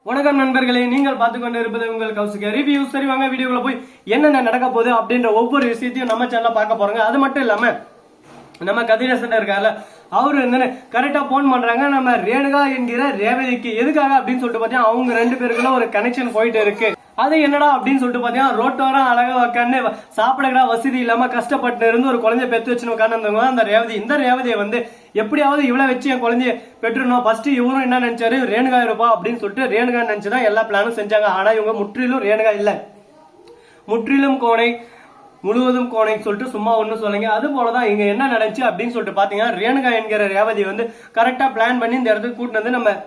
வணக்கம் நண்பர்களே, நீங்கள் பார்த்து கொண்டு இருப்பது உங்கள் கௌசிக ரிவ்யூ. சரி வாங்க வீடியோக்குள்ள போய் என்னென்ன நடக்க போகுது அப்படின்ற ஒவ்வொரு விஷயத்தையும் நம்ம சேனல்ல பார்க்க போறோங்க. அது மட்டும் இல்லாம நம்ம கதிரேசன் இருக்காருல்ல, அவரு வந்து கரெக்டா போன் பண்றாங்க நம்ம ரேணுகா என்கிற ரேவதிக்கு. எதுக்காக அப்படின்னு சொல்லிட்டு பாத்தீங்கன்னா அவங்க ரெண்டு பேருக்குள்ள ஒரு கனெக்ஷன் போயிட்டு இருக்கு. அது என்னடா அப்படின்னு சொல்லிட்டு பாத்தீங்கன்னா ரோட்டோரம் அழகா உட்காந்து சாப்பிடக்கூட வசதி இல்லாம கஷ்டப்பட்டு இருந்து ஒரு குழந்தைய பெற்று வச்சுன்னு உட்காந்துருந்தவங்க அந்த ரேவதி. இந்த ரேவதியை வந்து எப்படியாவது இவ்வளவு வச்சு என் குழந்தைய பெற்றுணும். ஃபர்ஸ்ட் இவரும் என்ன நினைச்சாரு, ரேணுகா இருப்பா அப்படின்னு சொல்லிட்டு ரேணுகா நினைச்சுதான் எல்லா பிளானும் செஞ்சாங்க. ஆனா இவங்க முற்றிலும் ரேணுகா இல்ல, முற்றிலும் கோணை, முழுவதும் கோணை சொல்லிட்டு சும்மா ஒண்ணு சொல்லுங்க. அது போலதான் இங்க என்ன நடந்துச்சு அப்படின்னு சொல்லிட்டு பாத்தீங்கன்னா ரேணுகா என்கிற ரேவதி வந்து கரெக்டா பிளான் பண்ணி இந்த இடத்துக்கு கூட்டிட்டு வந்து நம்ம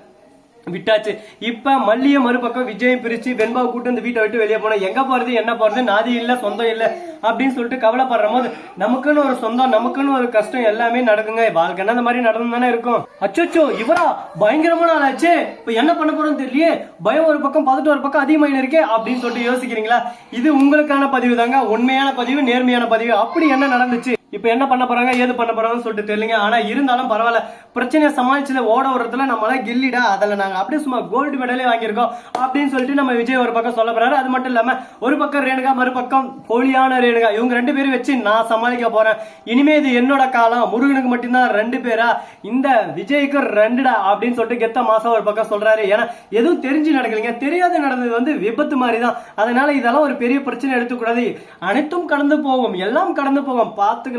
விட்டாச்சு. இப்ப மல்லிய மறுபக்கம் விஜயம் பிரிச்சு வெண்பாவை கூட்டு வந்து வீட்டை விட்டு வெளியே போனா எங்க போறது என்ன போறது, நாதி இல்ல சொந்தம் இல்ல அப்படின்னு சொல்லிட்டு கவலைப்படுற போது நமக்குன்னு ஒரு சொந்தம், நமக்குன்னு ஒரு கஷ்டம் எல்லாமே நடக்குங்க. வாழ்க்கைன்னா அந்த மாதிரி நடந்து தானே இருக்கும். அச்சோ இவரா பயங்கரமான ஆளாச்சு, இப்ப என்ன பண்ண போறோம்னு தெரியலையே, பயம் ஒரு பக்கம் பதட்டு ஒரு பக்கம் அதிகமாக இருக்கே அப்படின்னு சொல்லிட்டு யோசிக்கிறீங்களா? இது உங்களுக்கான பதிவு தாங்க, உண்மையான பதிவு, நேர்மையான பதிவு. அப்படி என்ன நடந்துச்சு, இப்ப என்ன பண்ண போறாங்க, ஏது பண்ண போறாங்கன்னு சொல்லிட்டு தெரியலங்க. ஆனா இருந்தாலும் பரவாயில்ல, பிரச்சனையை சமாளிச்சுல ஓட வரதுல நம்மள கில்லிடா, அதுல நாங்க அப்படியே சும்மா கோல்டு மெடலே வாங்கியிருக்கோம் அப்படின்னு சொல்லிட்டு நம்ம விஜய் ஒரு பக்கம் சொல்ல போறாரு. அது மட்டும் இல்லாம ஒரு பக்கம் ரேணுகா, மறுபக்கம் போலியான ரேணுகா, இவங்க ரெண்டு பேரும் வச்சு நான் சமாளிக்க போறேன். இனிமே இது என்னோட காலம், முருகனுக்கு மட்டும்தான் ரெண்டு பேரா, இந்த விஜய்க்கு ரெண்டுடா அப்படின்னு சொல்லிட்டு கெத்த மாசம் ஒரு பக்கம் சொல்றாரு. ஏன்னா எதுவும் தெரிஞ்சு நடக்கலைங்க, தெரியாது நடந்தது வந்து விபத்து மாதிரி தான். அதனால இதெல்லாம் ஒரு பெரிய பிரச்சனை எடுத்துக்கூடாது, அனைத்தும் கடந்து போகும், எல்லாம் கடந்து போகும், பாத்துக்கலாம்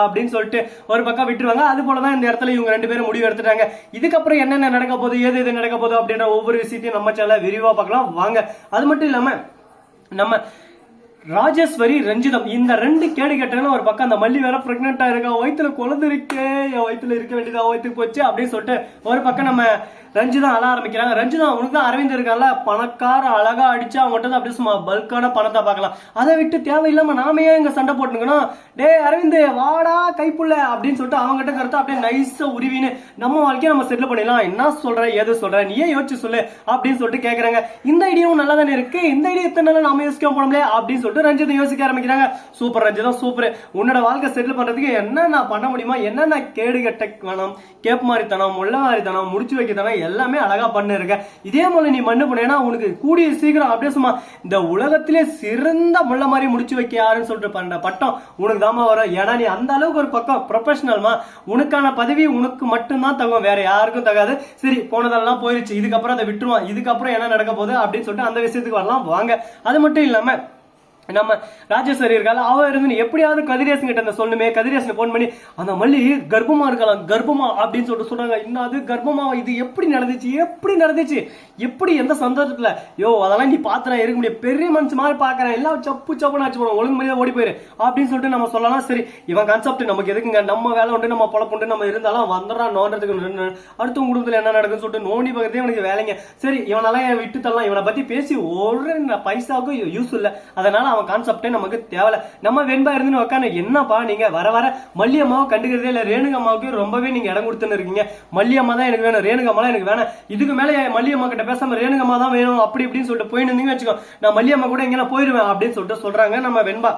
அப்படின்னு சொல்லிட்டு ஒரு பக்கம் விட்டுருவாங்க. அது போலதான் இந்த இடத்துல இவங்க ரெண்டு பேரும் முடிவு எடுத்துட்டாங்க. இதுக்கப்புறம் என்னென்ன நடக்க போகுது, ஏது எது நடக்க போகுது அப்படின்ற ஒவ்வொரு விஷயத்தையும் நம்ம சேனல்ல விரிவா பார்க்கலாம் வாங்க. அது மட்டும் இல்லாம நம்ம ராஜேஸ்வரி, ரஞ்சிதம், இந்த ரெண்டு கேடு கேட்டதுன்னு ஒரு பக்கம் அந்த மல்லி வேற பிரெக்னெண்டா இருக்கா, வயிற்றுல குழந்தை இருக்கே, என் வயிற்றுல இருக்க வேண்டியதா வயிற்றுக்கு போச்சு அப்படின்னு சொல்லிட்டு ஒரு பக்கம் நம்ம ரஞ்சிதம் அழ ஆரம்பிக்கிறாங்க. ரஞ்சிதம் அவனுக்கு தான் அரவிந்த் இருக்கான்ல, பணக்கார அழகா அடிச்சு அவங்ககிட்ட அப்படியே சும்மா பல்கான பணத்தை பார்க்கலாம். அதை விட்டு தேவையில்லாம நாம ஏன் இங்க சண்டை போட்டுக்கணும், டே அரவிந்த் வாடா கைப்புள்ள அப்படின்னு சொல்லிட்டு அவங்ககிட்ட கருத்து அப்படியே நைஸா உருவின்னு நம்ம வாழ்க்கையை நம்ம செட்டில் பண்ணிடலாம். என்ன சொல்ற ஏது சொல்ற நீயே யோசிச்சு சொல்லு அப்படின்னு சொல்லிட்டு கேக்குறாங்க. இந்த ஐடியாவும் நல்லா தானே இருக்கு, இந்த ஐடியா எத்தனை நாள் நாம யோசிக்க போனோம்ல அப்படின்னு சொல்லிட்டு ரஞ்சிதம் யோசிக்க ஆரம்பிக்கிறாங்க. சூப்பர் ரஞ்சிதம் சூப்பர், உன்னோட வாழ்க்கை செட்டில் பண்றதுக்கு என்ன நான் பண்ண முடியுமா, என்னென்ன கேடு கட்ட வேணும், கேப் மாதிரித்தனம், முள்ள மாதிரித்தனம், முடிச்சு வைக்கத்தனம் எல்லாமே அழகா பண்ண இருக்க. இதே போல நீ மண்ணு பண்ணேன்னா உனக்கு கூடிய சீக்கிரம் அப்படியே சும்மா இந்த உலகத்திலே சிறந்த முள்ள மாதிரி முடிச்சு வைக்க யாருன்னு சொல்லிட்டு பண்ற பட்டம் உனக்கு தாமா வரும். ஏன்னா நீ அந்த அளவுக்கு ஒரு பக்கம் ப்ரொஃபஷனல்மா, உனக்கான பதவி உனக்கு மட்டும்தான் தகும், வேற யாருக்கும் தகாது. சரி போனதெல்லாம் போயிருச்சு, இதுக்கப்புறம் அதை விட்டுருவான், இதுக்கப்புறம் என்ன நடக்க போகுது அப்படின்னு சொல்லிட்டு அந்த விஷயத்துக்கு வரலாம் வாங்க. அது மட்டும் இல்லாம நம்ம ராஜேஸ்வரி இருக்கால, அவ இருந்து எப்படியாவது கதிரேசன் கிட்ட சொல்லுமே, கதிரேசன் போன் பண்ணி அந்த மல்லி கர்ப்பமா இருக்கலாம், கர்ப்பமா அப்படின்னு சொல்லிட்டு சொல்றாங்க. இன்னும் அது கர்ப்பமா, இது எப்படி நடந்துச்சு, எப்படி நடந்துச்சு, எப்படி எந்த சந்தோஷத்துல, யோ அதெல்லாம் நீ பாத்திர இருக்க முடியும், பெரிய மனுஷன் மாதிரி பாக்குறேன், எல்லாம் சப்பு சப்புன்னு ஆச்சு போனோம், ஒழுங்கு மரியாதை ஓடி போயிரு அப்படின்னு சொல்லிட்டு நம்ம சொல்லலாம். சரி இவன் கான்செப்ட் நமக்கு எதுக்குங்க, நம்ம வேலை உண்டு, நம்ம பொழப்புண்டு, நம்ம இருந்தாலும் வந்துடுறான் நோன்றதுக்கு, அடுத்த குடும்பத்துல என்ன நடக்குன்னு சொல்லிட்டு நோண்டி பக்கத்தே எனக்கு வேலைங்க. சரி இவனெல்லாம் என் விட்டு தரலாம், இவனை பத்தி பேசி ஒரு பைசாவுக்கும் யூஸ் இல்லை, அதனால அவன் கான்செப்டே நமக்கு தேவை. நம்ம வெண்பா இருந்து உட்காந்து என்னப்பா நீங்க வர வர மல்லியம்மாவை கண்டுக்கிறதே இல்ல, ரேணுகம்மாவுக்கு ரொம்பவே நீங்க இடம் கொடுத்துன்னு இருக்கீங்க, மல்லியம்மா தான் எனக்கு வேணும், ரேணுகம்மா எனக்கு வேணும், இதுக்கு மேல மல்லியம்மா கிட்ட பேசாம ரேணுகம்மா தான் வேணும் அப்படி இப்படின்னு சொல்லிட்டு போயின்னு இருந்தீங்கன்னு வச்சுக்கோ, நான் மல்லியம்மா கூட எங்கன்னா போயிருவேன் அப்படின்னு சொல்லிட்டு சொல்றாங்க நம்ம வெண்பா.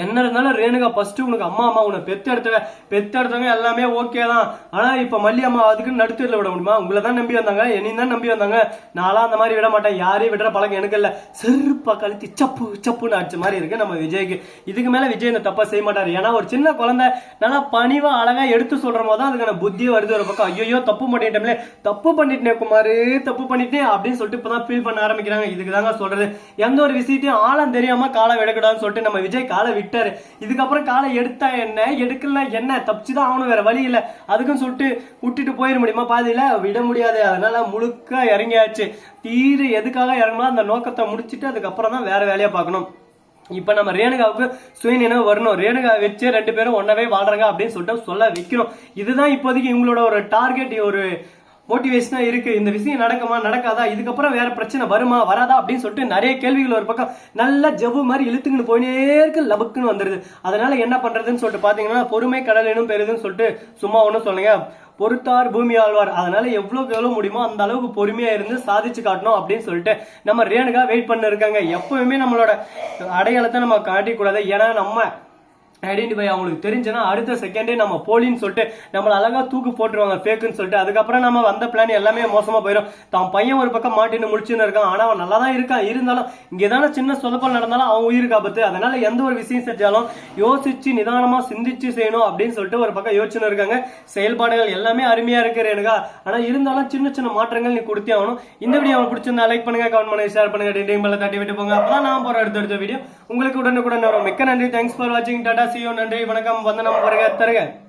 என்ன இருந்தாலும் ரேணுகா ஃபர்ஸ்ட் உனக்கு அம்மா, அம்மா உன்னை பெத்தெடுத்தவங்க எல்லாமே ஓகே தான். ஆனா இப்ப மல்லி அம்மா அதுக்கு நடுத்தூர்ல விட முடியுமா, உங்களை தான் நம்பி வந்தாங்க, என்னையும் தான் நம்பி வந்தாங்க, நான்லாம் அந்த மாதிரி விட மாட்டேன், யாரையும் விடுற பழக்கம் எனக்கு இல்ல. செருப்பா கழுத்தி சப்பு சப்புன்னு அடிச்ச மாதிரி இருக்கு நம்ம விஜய்க்கு. இதுக்கு மேல விஜய் இந்த தப்பா செய்ய மாட்டாரு. ஏன்னா ஒரு சின்ன குழந்தை நல்லா பணிவா அழகா எடுத்து சொல்ற போது தான் அதுக்கான புத்தியே வருது. ஒரு பக்கம் ஐயோ தப்பு பண்ணிட்டோம்ல, தப்பு பண்ணிட்டேன் குமாரு, தப்பு பண்ணிட்டேன் அப்படின்னு சொல்லிட்டு இப்பதான் ஃபீல் பண்ண ஆரம்பிக்கிறாங்க. இதுக்கு தாங்க சொல்றது, எந்த ஒரு விஷயத்தையும் ஆழம் தெரியாம காலை விடக்கூடாதுன்னு சொல்லிட்டு நம்ம விஜய் காலை விட்டாரு. இதுக்கப்புறம் காலை எடுத்தா என்ன, எடுக்கல என்ன, தப்பிச்சுதான் ஆகணும், வேற வழி இல்ல. அதுக்கும் சொல்லிட்டு விட்டுட்டு போயிட முடியுமா, பாதியில விட முடியாது. அதனால முழுக்க இறங்கியாச்சு. தீர எதுக்காக இறங்கணும் அந்த நோக்கத்தை முடிச்சுட்டு அதுக்கப்புறம் தான் வேற வேலையை பார்க்கணும். இப்ப நம்ம ரேணுகாவுக்கு சுயநினைவு வரணும், ரேணுகா வச்சு ரெண்டு பேரும் ஒன்னவே வாழ்றாங்க அப்படின்னு சொல்லிட்டு சொல்ல வைக்கணும். இதுதான் இப்போதைக்கு இவங்களோட ஒரு டார்கெட், ஒரு மோட்டிவேஷனா இருக்கு. இந்த விஷயம் நடக்குமா நடக்காதா, இதுக்கப்புறம் வேற பிரச்சனை வருமா வராதா அப்படின்னு சொல்லிட்டு நிறைய கேள்விகள் ஒரு பக்கம் நல்ல ஜவ்வு மாதிரி இழுத்துக்கிட்டு போயினே இருக்கு, லபுக்குன்னு வந்துருது. அதனால என்ன பண்றதுன்னு சொல்லிட்டு பாத்தீங்கன்னா பொறுமை கடலினும் பெரிதுன்னு சொல்லிட்டு சும்மா ஒன்னும் சொல்லுங்க, பொறுத்தார் பூமி ஆழ்வார். அதனால எவ்வளவுக்கு எவ்வளவு முடியுமோ அந்த அளவுக்கு பொறுமையா இருந்து சாதிச்சு காட்டணும் அப்படின்னு சொல்லிட்டு நம்ம ரேணுகா வெயிட் பண்ண இருக்காங்க. எப்பவுமே நம்மளோட அடையாளத்தை நம்ம காட்டிக்கூடாது. ஏன்னா நம்ம ஐடென்டிஃபை அவங்களுக்கு தெரிஞ்சுன்னா அடுத்த செகண்டே நம்ம போலின்னு சொல்லிட்டு நம்மள அழகா தூக்கு போட்டுருவாங்க ஃபேக்குன்னு சொல்லிட்டு. அதுக்கப்புறம் நம்ம வந்த பிளான் எல்லாமே மோசமா போயிடும். தான் பையன் ஒரு பக்கம் மாட்டின்னு முடிச்சுன்னு இருக்கான், ஆனா அவன் நல்லா தான் இருக்கான். இருந்தாலும் இங்க ஏதான சின்ன சொதப்பல் நடந்தாலும் அவன் உயிருக்கு ஆபத்து. அதனால எந்த ஒரு விஷயம் செஞ்சாலும் யோசிச்சு நிதானமா சிந்திச்சு செய்யணும் அப்படின்னு சொல்லிட்டு ஒரு பக்கம் யோசனை இருக்காங்க. செயல்பாடுகள் எல்லாமே அருமையா இருக்கு ரேணுகா. ஆனா இருந்தாலும் சின்ன சின்ன மாற்றங்கள் நீ கொடுத்தே ஆகணும். இந்த வீடியோ அவங்களுக்கு பிடிச்சிருந்தா லைக் பண்ணுங்க, கமெண்ட் பண்ணுங்க, ஷேர் பண்ணுங்க, டிண்டிங் பெல்ல தட்டி விட்டு போங்க. அப்பதான் நான் போற அடுத்த வீடியோ உங்களுக்கு உடனுக்குடன் வரும். மிக்க நன்றி. தேங்க்ஸ் ஃபார் வாட்சிங். Tata, see you. நன்றி, வணக்கம், வந்தனம், வருக தருக.